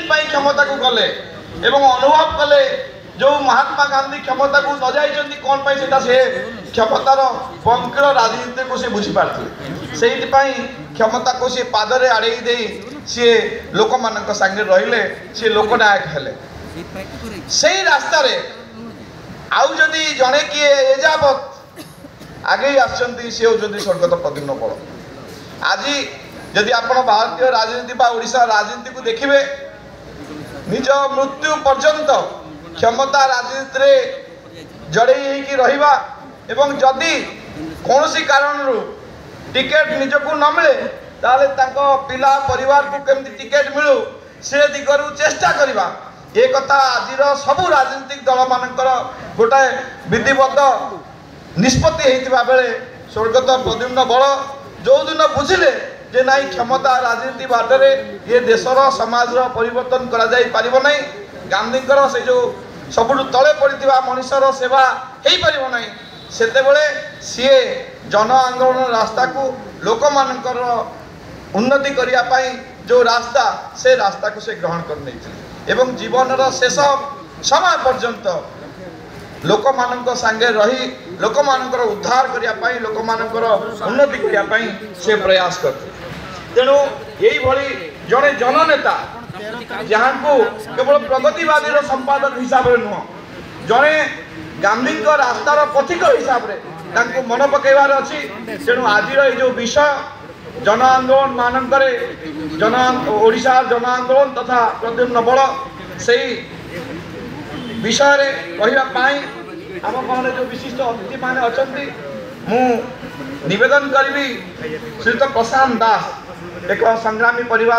क्षमता को गले एवं अनुभव कले जो महात्मा गांधी क्षमता को न जाइछन्ति कोन पई सेटा से क्षमतार पंकिल राजनीति को से बुझी पारथि सेहि पई क्षमता को से पादरे आड़ेई देई से लोक मानक संगे रहिले से लोकनायक हेले सेही रास्ता रे आउ जदि जणे किए एजावत आगे आछन्ति से होजन्ति स्वर्गत प्रद्युम्न बल आज जदि आपण भारतीय राजनीति बा ओडिशा राजनीति को देखिबे निज मृत्यु पर्यंत क्षमता राजनीति रे जड़े कि रहिबा एवं जदि कौनसी कारण टिकेट निजको न मिले ताले तांको पिला परिवार को केमती टिकेट मिलू से दिगरु चेष्टा करिबा ए कथा आजिर सबु राजनीतिक दल मानकर गोटाए विधिबद्ध निष्पत्ति हेतिबा बेले स्वर्गत प्रद्युम्न बल जो दिन बुझिले जे नाई क्षमता राजनीति बाटरे ये देशर समाजर परिवर्तन करा जाई पारिबो नै गांधीकर से जो सबुठु तले पड़िथिबा मनुष्यर सेवा हेई पारिबो नै सेते बेले सीए जन आंदोलन रास्ता को लोक मानकर उन्नति करिया पाई जो रास्ता से रास्ता को से ग्रहण कर नै एवं जीवन शेष समय पर्यंत लोक मानक संगे रही लोक मानकर उद्धार करिया पाई लोक मानकर उन्नति करिया पाई से प्रयास करते तेणु यही भली जड़े जननेता जहाँ को केवल प्रगतिवादी संपादक हिसाब से नुह जड़े गांधी रास्तार पथिक हिसाब से मन पकड़ अच्छी तेणु आज जो विषय जन आंदोलन मानक ओडिशा जन आंदोलन तथा प्रद्युम्न बल से विषय कहवाई आम गाँव जो विशिष्ट अतिथि मान अच्छा मु निवेदन करी श्रीयुत प्रशांत दास एक संग्रामी परिवार